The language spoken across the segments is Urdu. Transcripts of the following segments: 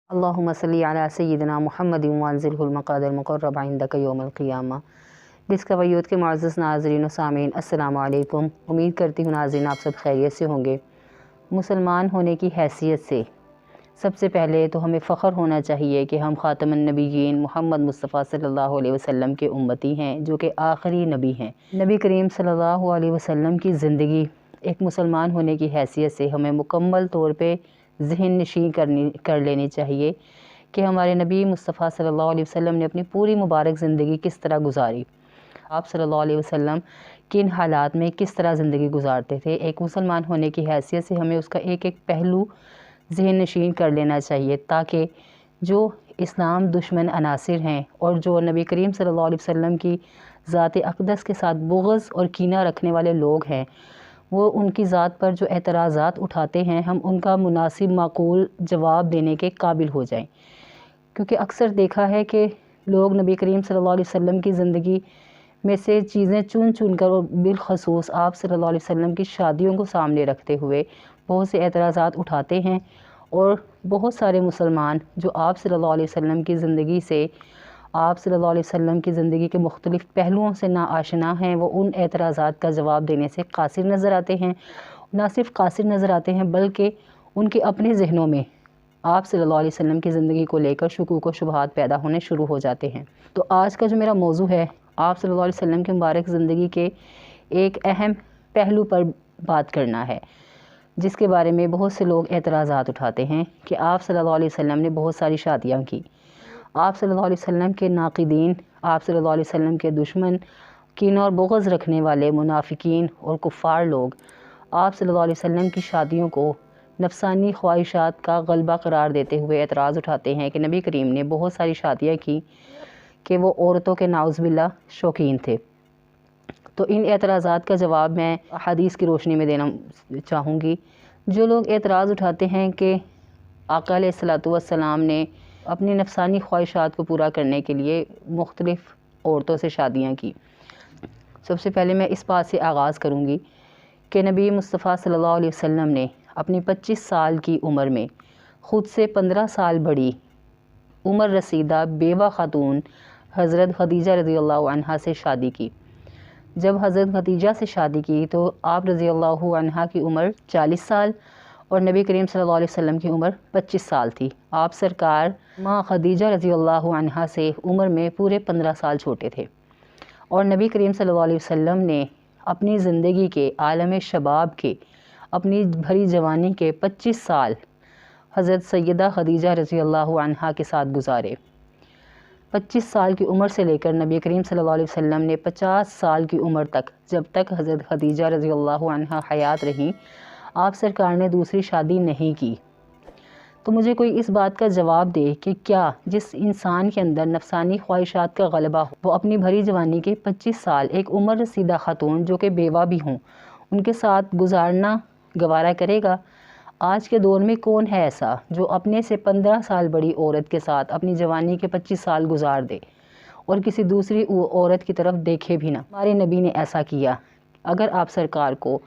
اللہم صلی علی سیدنا محمد وانزلہ المقعد المقرب عندک یوم القیامہ۔ ڈسکور یوتھ کے معزز ناظرین و سامعین، السلام علیکم۔ امید کرتی ہوں ناظرین آپ سب خیریت سے ہوں گے۔ مسلمان ہونے کی حیثیت سے سب سے پہلے تو ہمیں فخر ہونا چاہیے کہ ہم خاتم النبیین محمد مصطفیٰ صلی اللہ علیہ وسلم کے امتی ہیں، جو کہ آخری نبی ہیں۔ نبی کریم صلی اللہ علیہ وسلم کی زندگی ایک مسلمان ہونے کی حیثیت سے ہمیں مکمل طور پہ ذہن نشین کر لینی چاہیے کہ ہمارے نبی مصطفیٰ صلی اللہ علیہ وسلم نے اپنی پوری مبارک زندگی کس طرح گزاری، آپ صلی اللہ علیہ وسلم کن حالات میں کس طرح زندگی گزارتے تھے۔ ایک مسلمان ہونے کی حیثیت سے ہمیں اس کا ایک ایک پہلو ذہن نشین کر لینا چاہیے، تاکہ جو اسلام دشمن عناصر ہیں اور جو نبی کریم صلی اللہ علیہ وسلم کی ذات اقدس کے ساتھ بغض اور کینہ رکھنے والے لوگ ہیں، وہ ان کی ذات پر جو اعتراضات اٹھاتے ہیں، ہم ان کا مناسب معقول جواب دینے کے قابل ہو جائیں۔ کیونکہ اکثر دیکھا ہے کہ لوگ نبی کریم صلی اللہ علیہ وسلم کی زندگی میں سے چیزیں چن کر اور بالخصوص آپ صلی اللہ علیہ وسلم کی شادیوں کو سامنے رکھتے ہوئے بہت سے اعتراضات اٹھاتے ہیں، اور بہت سارے مسلمان جو آپ صلی اللہ علیہ وسلم کی زندگی سے، آپ صلی اللہ علیہ وسلم کی زندگی کے مختلف پہلوؤں سے ناآشنا ہیں، وہ ان اعتراضات کا جواب دینے سے قاصر نظر آتے ہیں۔ نہ صرف قاصر نظر آتے ہیں بلکہ ان کے اپنے ذہنوں میں آپ صلی اللہ علیہ وسلم کی زندگی کو لے کر شکوک و شبہات پیدا ہونے شروع ہو جاتے ہیں۔ تو آج کا جو میرا موضوع ہے، آپ صلی اللہ علیہ وسلم کی مبارک زندگی کے ایک اہم پہلو پر بات کرنا ہے، جس کے بارے میں بہت سے لوگ اعتراضات اٹھاتے ہیں کہ آپ صلی اللہ علیہ وسلم نے بہت ساری شادیاں کی۔ آپ صلی اللہ علیہ وسلم کے ناقدین، آپ صلی اللہ علیہ وسلم کے دشمن، کینہ اور بغض رکھنے والے منافقین اور کفار لوگ آپ صلی اللہ علیہ وسلم کی شادیوں کو نفسانی خواہشات کا غلبہ قرار دیتے ہوئے اعتراض اٹھاتے ہیں کہ نبی کریم نے بہت ساری شادیاں کی، کہ وہ عورتوں کے نعوذ باللہ شوقین تھے۔ تو ان اعتراضات کا جواب میں حدیث کی روشنی میں دینا چاہوں گی۔ جو لوگ اعتراض اٹھاتے ہیں کہ آقا علیہ الصلوۃ والسلام نے اپنی نفسانی خواہشات کو پورا کرنے کے لیے مختلف عورتوں سے شادیاں کی، سب سے پہلے میں اس بات سے آغاز کروں گی کہ نبی مصطفیٰ صلی اللہ علیہ وسلم نے اپنی 25 سال کی عمر میں خود سے 15 سال بڑی عمر رسیدہ بیوہ خاتون حضرت خدیجہ رضی اللہ عنہا سے شادی کی۔ جب حضرت خدیجہ سے شادی کی تو آپ رضی اللہ عنہا کی عمر 40 سال اور نبی کریم صلی اللہ علیہ وسلم کی عمر 25 سال تھی۔ آپ سرکار ماں خدیجہ رضی اللہ عنہا سے عمر میں پورے 15 سال چھوٹے تھے، اور نبی کریم صلی اللہ علیہ وسلم نے اپنی زندگی کے عالم شباب کے، اپنی بھری جوانی کے 25 سال حضرت سیدہ خدیجہ رضی اللہ عنہا کے ساتھ گزارے۔ 25 سال کی عمر سے لے کر نبی کریم صلی اللہ علیہ وسلم نے 50 سال کی عمر تک، جب تک حضرت خدیجہ رضی اللہ عنہا حیات رہیں، آپ سرکار نے دوسری شادی نہیں کی۔ تو مجھے کوئی اس بات کا جواب دے کہ کیا جس انسان کے اندر نفسانی خواہشات کا غلبہ ہو، وہ اپنی بھری جوانی کے 25 سال ایک عمر رسیدہ خاتون جو کہ بیوہ بھی ہوں، ان کے ساتھ گزارنا گوارا کرے گا؟ آج کے دور میں کون ہے ایسا جو اپنے سے 15 سال بڑی عورت کے ساتھ اپنی جوانی کے 25 سال گزار دے اور کسی دوسری عورت کی طرف دیکھے بھی نہ؟ ہمارے نبی نے ایسا کیا۔ اگر آپ سرکار کو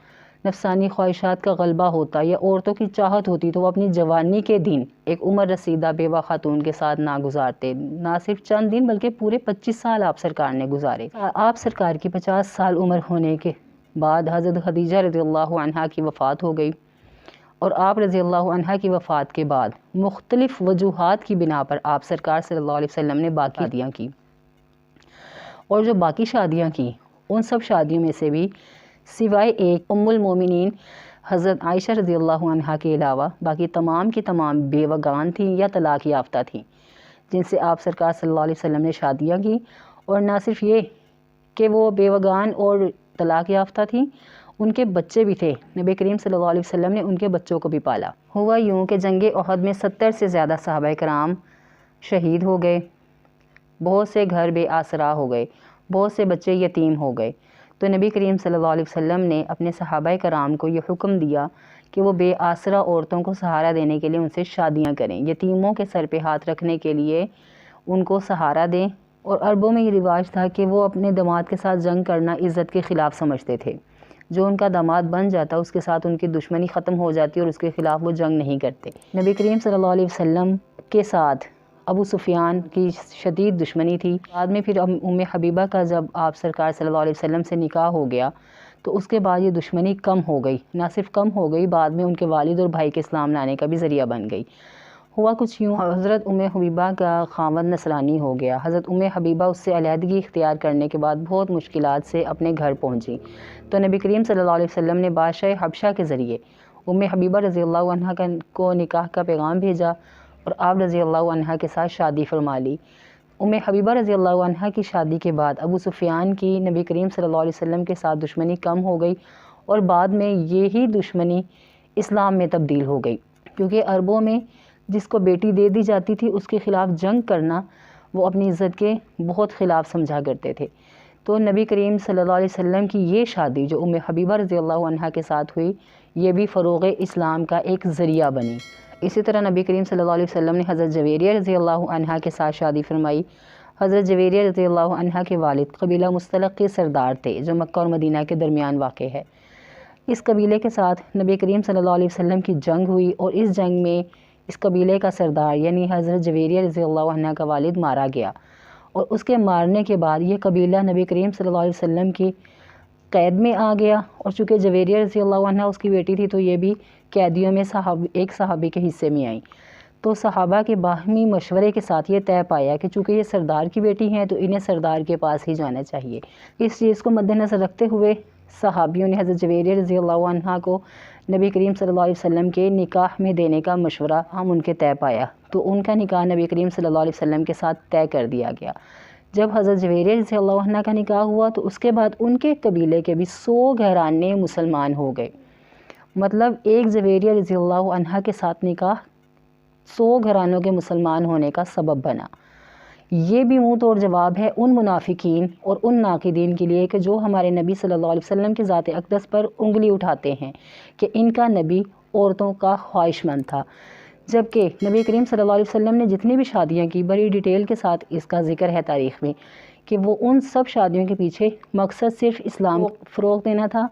نفسانی خواہشات کا غلبہ ہوتا یا عورتوں کی چاہت ہوتی تو وہ اپنی جوانی کے دن ایک عمر رسیدہ بیوہ خاتون کے ساتھ نہ گزارتے، نہ صرف چند دن بلکہ پورے 25 سال آپ سرکار نے گزارے۔ آپ سرکار کی 50 سال عمر ہونے کے بعد حضرت خدیجہ رضی اللہ عنہا کی وفات ہو گئی، اور آپ رضی اللہ عنہا کی وفات کے بعد مختلف وجوہات کی بنا پر آپ سرکار صلی اللہ علیہ وسلم نے باقی شادیاں کی، اور جو باقی شادیاں کی ان سب شادیوں میں سے بھی سوائے ایک ام المومنین حضرت عائشہ رضی اللہ عنہا کے علاوہ باقی تمام کی تمام بیوگان تھیں یا طلاق یافتہ تھیں، جن سے آپ سرکار صلی اللہ علیہ وسلم نے شادیاں کی۔ اور نہ صرف یہ کہ وہ بیوگان اور طلاق یافتہ تھیں، ان کے بچے بھی تھے۔ نبی کریم صلی اللہ علیہ وسلم نے ان کے بچوں کو بھی پالا۔ ہوا یوں کہ جنگ احد میں 70 سے زیادہ صحابہ کرام شہید ہو گئے، بہت سے گھر بے آسرا ہو گئے، بہت سے بچے یتیم ہو گئے۔ تو نبی کریم صلی اللہ علیہ وسلم نے اپنے صحابہ کرام کو یہ حکم دیا کہ وہ بے آسرا عورتوں کو سہارا دینے کے لیے ان سے شادیاں کریں، یتیموں کے سر پہ ہاتھ رکھنے کے لیے ان کو سہارا دیں۔ اور عربوں میں یہ رواج تھا کہ وہ اپنے داماد کے ساتھ جنگ کرنا عزت کے خلاف سمجھتے تھے، جو ان کا داماد بن جاتا اس کے ساتھ ان کی دشمنی ختم ہو جاتی اور اس کے خلاف وہ جنگ نہیں کرتے۔ نبی کریم صلی اللہ علیہ وسلم کے ساتھ ابو سفیان کی شدید دشمنی تھی۔ بعد میں پھر ام حبیبہ کا جب آپ سرکار صلی اللہ علیہ وسلم سے نکاح ہو گیا تو اس کے بعد یہ دشمنی کم ہو گئی، نہ صرف کم ہو گئی، بعد میں ان کے والد اور بھائی کے اسلام لانے کا بھی ذریعہ بن گئی۔ ہوا کچھ یوں، حضرت ام حبیبہ کا خاوند نصرانی ہو گیا۔ حضرت ام حبیبہ اس سے علیحدگی اختیار کرنے کے بعد بہت مشکلات سے اپنے گھر پہنچی، تو نبی کریم صلی اللہ علیہ وسلم نے بادشاہ حبشہ کے ذریعے ام حبیبہ رضی اللہ عنہ کو نکاح کا پیغام بھیجا اور آپ رضی اللہ عنہ کے ساتھ شادی فرما لی۔ ام حبیبہ رضی اللہ عنہ کی شادی کے بعد ابو سفیان کی نبی کریم صلی اللہ علیہ وسلم کے ساتھ دشمنی کم ہو گئی اور بعد میں یہی دشمنی اسلام میں تبدیل ہو گئی، کیونکہ عربوں میں جس کو بیٹی دے دی جاتی تھی اس کے خلاف جنگ کرنا وہ اپنی عزت کے بہت خلاف سمجھا کرتے تھے۔ تو نبی کریم صلی اللہ علیہ وسلم کی یہ شادی جو ام حبیبہ رضی اللہ عنہ کے ساتھ ہوئی، یہ بھی فروغ اسلام کا ایک ذریعہ بنی۔ اسی طرح نبی کریم صلی اللہ علیہ وسلم نے حضرت جویریہ رضی اللہ عنہ کے ساتھ شادی فرمائی۔ حضرت جویریہ رضی اللہ عنہ کے والد قبیلہ مستلق کے سردار تھے جو مکہ اور مدینہ کے درمیان واقع ہے۔ اس قبیلے کے ساتھ نبی کریم صلی اللہ علیہ وسلم کی جنگ ہوئی اور اس جنگ میں اس قبیلے کا سردار یعنی حضرت جویریہ رضی اللہ عنہ کا والد مارا گیا، اور اس کے مارنے کے بعد یہ قبیلہ نبی کریم صلی اللہ علیہ وسلم کی قید میں آ گیا، اور چونکہ جویریہ رضی اللہ عنہ اس کی بیٹی تھی تو یہ بھی قیدیوں میں ایک صحابی کے حصے میں آئیں۔ تو صحابہ کے باہمی مشورے کے ساتھ یہ طے پایا کہ چونکہ یہ سردار کی بیٹی ہیں تو انہیں سردار کے پاس ہی جانا چاہیے۔ اس چیز کو مد نظر رکھتے ہوئے صحابیوں نے حضرت جویریہ رضی اللہ عنہ کو نبی کریم صلی اللہ علیہ وسلم کے نکاح میں دینے کا مشورہ ان کے طے پایا، تو ان کا نکاح نبی کریم صلی اللہ علیہ وسلم کے ساتھ طے کر دیا گیا۔ جب حضرت جویریہ رضی اللہ عنہ کا نکاح ہوا تو اس کے بعد ان کے قبیلے کے بھی 100 گھرانے مسلمان ہو گئے، مطلب ایک جویریہ رضی اللہ عنہ کے ساتھ نکاح 100 گھرانوں کے مسلمان ہونے کا سبب بنا۔ یہ بھی منہ توڑ جواب ہے ان منافقین اور ان ناقدین کے لیے کہ جو ہمارے نبی صلی اللہ علیہ وسلم کی ذات اقدس پر انگلی اٹھاتے ہیں کہ ان کا نبی عورتوں کا خواہش مند تھا، جبکہ نبی کریم صلی اللہ علیہ وسلم نے جتنی بھی شادیاں کی بڑی ڈیٹیل کے ساتھ اس کا ذکر ہے تاریخ میں کہ وہ ان سب شادیوں کے پیچھے مقصد صرف اسلام کو فروغ دینا تھا۔